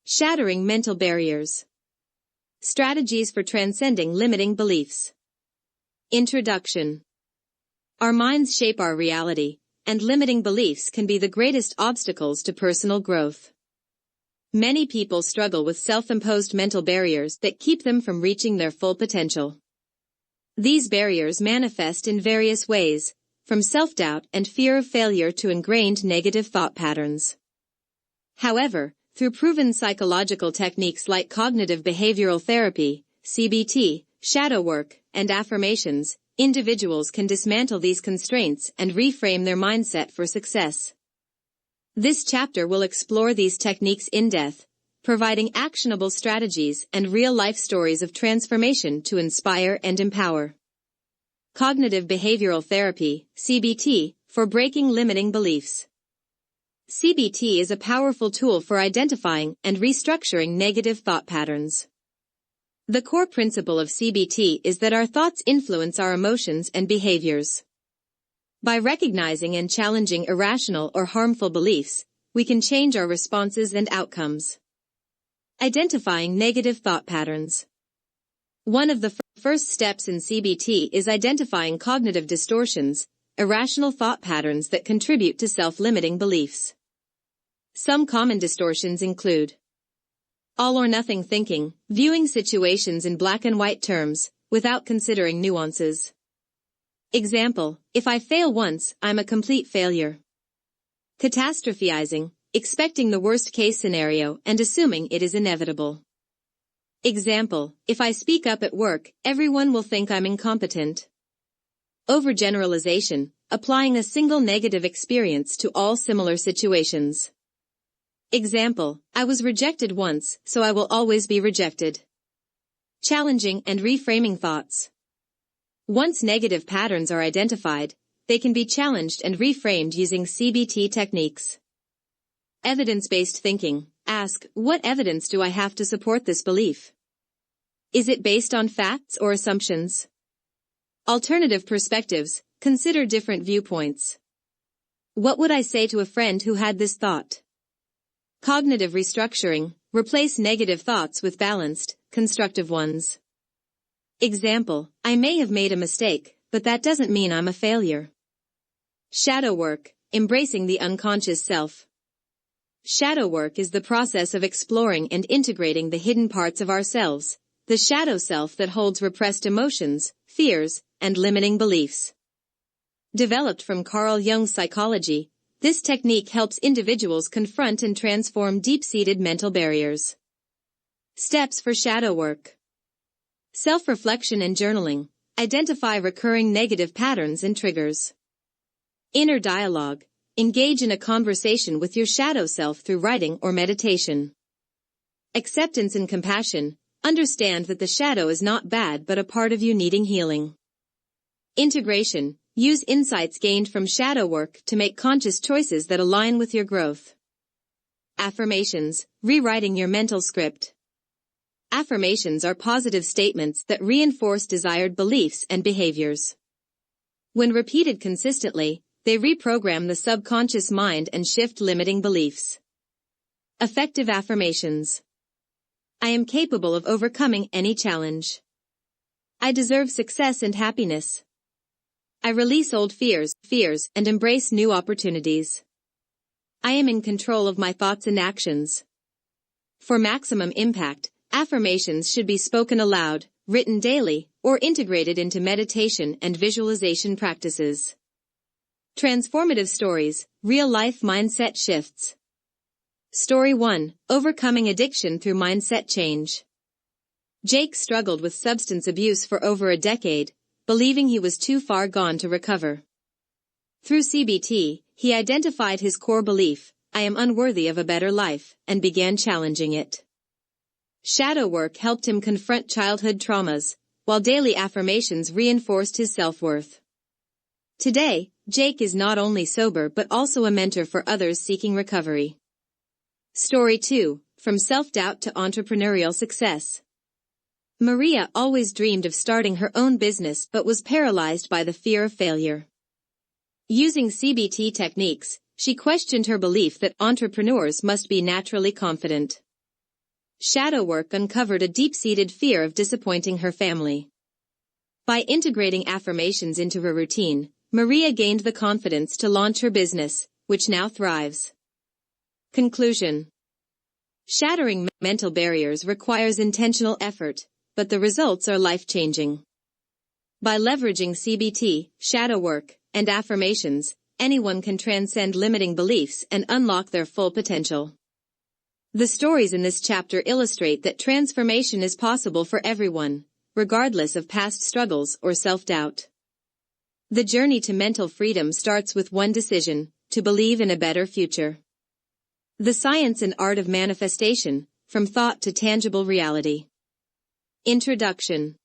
Shattering mental barriers. Strategies for transcending limiting beliefs. Introduction. Our minds shape our reality, and limiting beliefs can be the greatest obstacles to personal growth. Many people struggle with self-imposed mental barriers that keep them from reaching their full potential. These barriers manifest in various ways, from self-doubt and fear of failure to ingrained negative thought patterns. However, through proven psychological techniques like cognitive behavioral therapy, CBT, shadow work, and affirmations, individuals can dismantle these constraints and reframe their mindset for success. This chapter will explore these techniques in depth, providing actionable strategies and real-life stories of transformation to inspire and empower. Cognitive behavioral therapy, CBT, for breaking limiting beliefs. CBT is a powerful tool for identifying and restructuring negative thought patterns. The core principle of CBT is that our thoughts influence our emotions and behaviors. By recognizing and challenging irrational or harmful beliefs, we can change our responses and outcomes. Identifying negative thought patterns. One of the first steps in CBT is identifying cognitive distortions, irrational thought patterns that contribute to self-limiting beliefs. Some common distortions include all-or-nothing thinking, viewing situations in black and white terms, without considering nuances. Example, if I fail once, I'm a complete failure. Catastrophizing, expecting the worst-case scenario and assuming it is inevitable. Example, if I speak up at work, everyone will think I'm incompetent. Overgeneralization, applying a single negative experience to all similar situations. Example, I was rejected once, so I will always be rejected. Challenging and reframing thoughts. Once negative patterns are identified, they can be challenged and reframed using CBT techniques. Evidence-based thinking. Ask, what evidence do I have to support this belief? Is it based on facts or assumptions? Alternative perspectives. Consider different viewpoints. What would I say to a friend who had this thought? Cognitive restructuring. Replace negative thoughts with balanced, constructive ones. Example, I may have made a mistake, but that doesn't mean I'm a failure. Shadow work. Embracing the unconscious self. Shadow work is the process of exploring and integrating the hidden parts of ourselves, the shadow self that holds repressed emotions, fears, and limiting beliefs. Developed from Carl Jung's psychology, this technique helps individuals confront and transform deep-seated mental barriers. Steps for shadow work. Self-reflection and journaling. Identify recurring negative patterns and triggers. Inner dialogue. Engage in a conversation with your shadow self through writing or meditation. Acceptance and compassion. Understand that the shadow is not bad but a part of you needing healing. Integration. Use insights gained from shadow work to make conscious choices that align with your growth. Affirmations. Rewriting your mental script. Affirmations are positive statements that reinforce desired beliefs and behaviors. When repeated consistently, they reprogram the subconscious mind and shift limiting beliefs. Effective affirmations. I am capable of overcoming any challenge. I deserve success and happiness. I release old fears, and embrace new opportunities. I am in control of my thoughts and actions. For maximum impact, affirmations should be spoken aloud, written daily, or integrated into meditation and visualization practices. Transformative stories, real-life mindset shifts. Story 1, Overcoming Addiction Through Mindset Change. Jake struggled with substance abuse for over a decade, believing he was too far gone to recover. Through CBT, he identified his core belief, I am unworthy of a better life, and began challenging it. Shadow work helped him confront childhood traumas, while daily affirmations reinforced his self-worth. Today, Jake is not only sober but also a mentor for others seeking recovery. Story 2, From Self-Doubt to Entrepreneurial Success. Maria always dreamed of starting her own business but was paralyzed by the fear of failure. Using CBT techniques, she questioned her belief that entrepreneurs must be naturally confident. Shadow work uncovered a deep-seated fear of disappointing her family. By integrating affirmations into her routine, Maria gained the confidence to launch her business, which now thrives. Conclusion. Shattering mental barriers requires intentional effort, but the results are life-changing. By leveraging CBT, shadow work, and affirmations, anyone can transcend limiting beliefs and unlock their full potential. The stories in this chapter illustrate that transformation is possible for everyone, regardless of past struggles or self-doubt. The journey to mental freedom starts with one decision: to believe in a better future. The science and art of manifestation, from thought to tangible reality. Introduction.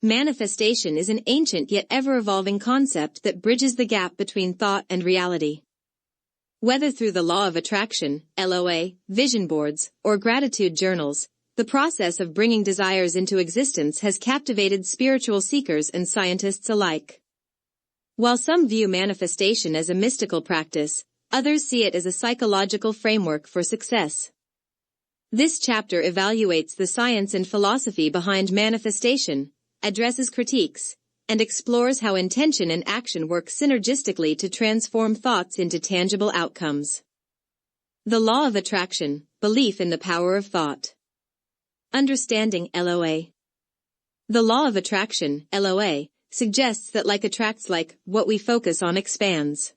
Manifestation is an ancient yet ever-evolving concept that bridges the gap between thought and reality. Whether through the law of attraction, LOA, vision boards, or gratitude journals, the process of bringing desires into existence has captivated spiritual seekers and scientists alike. While some view manifestation as a mystical practice, others see it as a psychological framework for success. This chapter evaluates the science and philosophy behind manifestation, addresses critiques, and explores how intention and action work synergistically to transform thoughts into tangible outcomes. The law of attraction, belief in the power of thought. Understanding LOA. The law of attraction, LOA, suggests that like attracts like, what we focus on expands.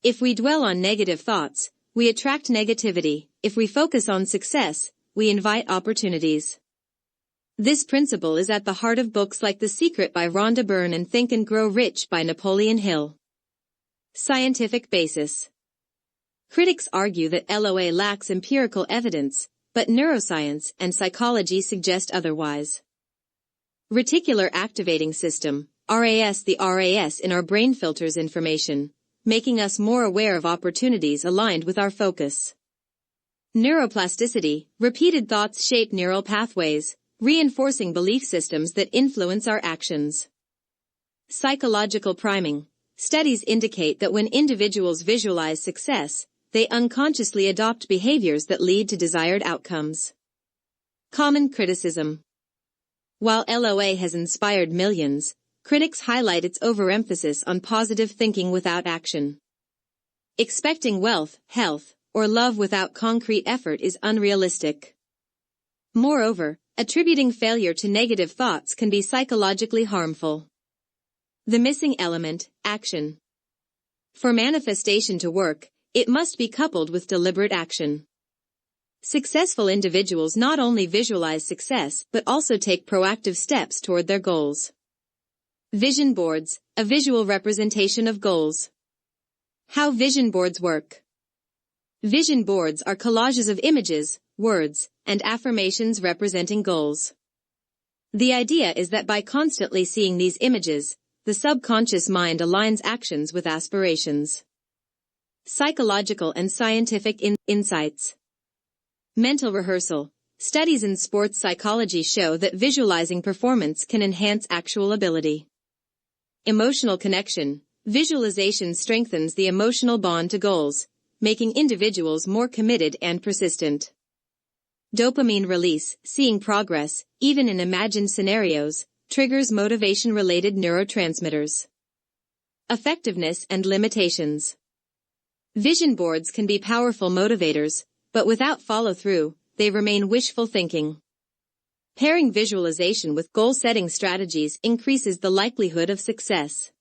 If we dwell on negative thoughts, we attract negativity. If we focus on success, we invite opportunities. This principle is at the heart of books like The Secret by Rhonda Byrne and Think and Grow Rich by Napoleon Hill. Scientific basis. Critics argue that LOA lacks empirical evidence, but neuroscience and psychology suggest otherwise. Reticular activating system, RAS. The RAS in our brain filters information, making us more aware of opportunities aligned with our focus. Neuroplasticity, repeated thoughts shape neural pathways, reinforcing belief systems that influence our actions. Psychological priming. Studies indicate that when individuals visualize success, they unconsciously adopt behaviors that lead to desired outcomes. Common criticism. While LOA has inspired millions, critics highlight its overemphasis on positive thinking without action. Expecting wealth, health, or love without concrete effort is unrealistic. Moreover, attributing failure to negative thoughts can be psychologically harmful. The missing element, action. For manifestation to work, it must be coupled with deliberate action. Successful individuals not only visualize success but also take proactive steps toward their goals. Vision boards, a visual representation of goals. How vision boards work. Vision boards are collages of images, words, and affirmations representing goals. The idea is that by constantly seeing these images, the subconscious mind aligns actions with aspirations. Psychological and scientific insights. Mental rehearsal. Studies in sports psychology show that visualizing performance can enhance actual ability. Emotional connection. Visualization strengthens the emotional bond to goals, making individuals more committed and persistent. Dopamine release. Seeing progress, even in imagined scenarios, triggers motivation-related neurotransmitters. Effectiveness and limitations. Vision boards can be powerful motivators, but without follow-through, they remain wishful thinking. Pairing visualization with goal-setting strategies increases the likelihood of success.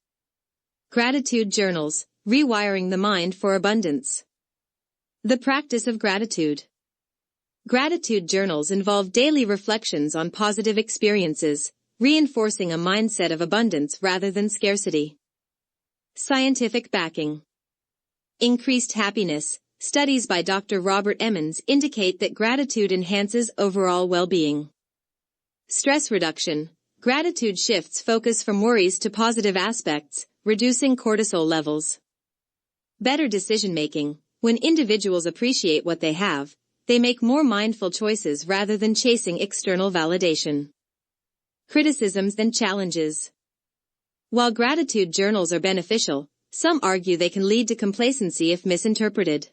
Gratitude journals, rewiring the mind for abundance. The practice of gratitude. Gratitude journals involve daily reflections on positive experiences, reinforcing a mindset of abundance rather than scarcity. Scientific backing. Increased happiness. Studies by Dr. Robert Emmons indicate that gratitude enhances overall well-being. Stress reduction. Gratitude shifts focus from worries to positive aspects, reducing cortisol levels. Better decision-making. When individuals appreciate what they have, they make more mindful choices rather than chasing external validation. Criticisms and challenges. While gratitude journals are beneficial, some argue they can lead to complacency if misinterpreted.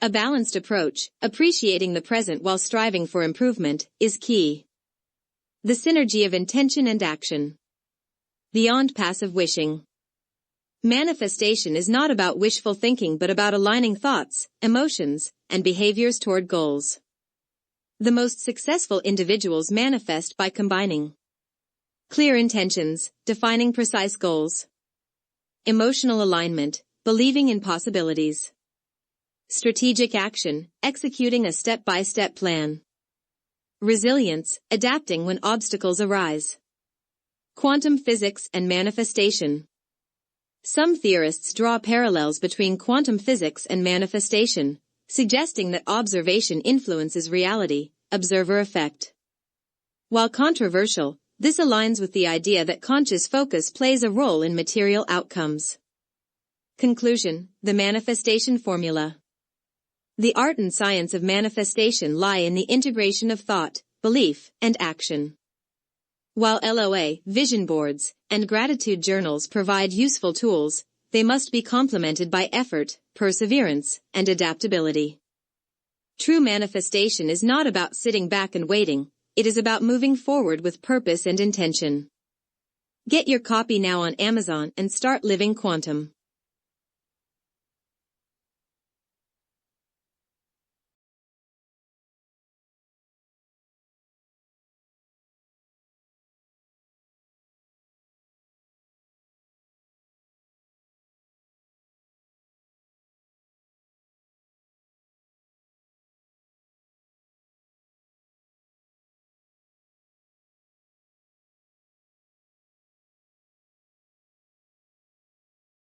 A balanced approach, appreciating the present while striving for improvement, is key. The synergy of intention and action. Beyond passive wishing. Manifestation is not about wishful thinking but about aligning thoughts, emotions, and behaviors toward goals. The most successful individuals manifest by combining clear intentions, defining precise goals, emotional alignment, believing in possibilities, strategic action, executing a step-by-step plan, resilience, adapting when obstacles arise, quantum physics and manifestation. Some theorists draw parallels between quantum physics and manifestation, suggesting that observation influences reality, observer effect. While controversial, this aligns with the idea that conscious focus plays a role in material outcomes. Conclusion: the manifestation formula. The art and science of manifestation lie in the integration of thought, belief, and action. While LOA, vision boards, and gratitude journals provide useful tools, they must be complemented by effort, perseverance, and adaptability. True manifestation is not about sitting back and waiting, it is about moving forward with purpose and intention. Get your copy now on Amazon and start living quantum.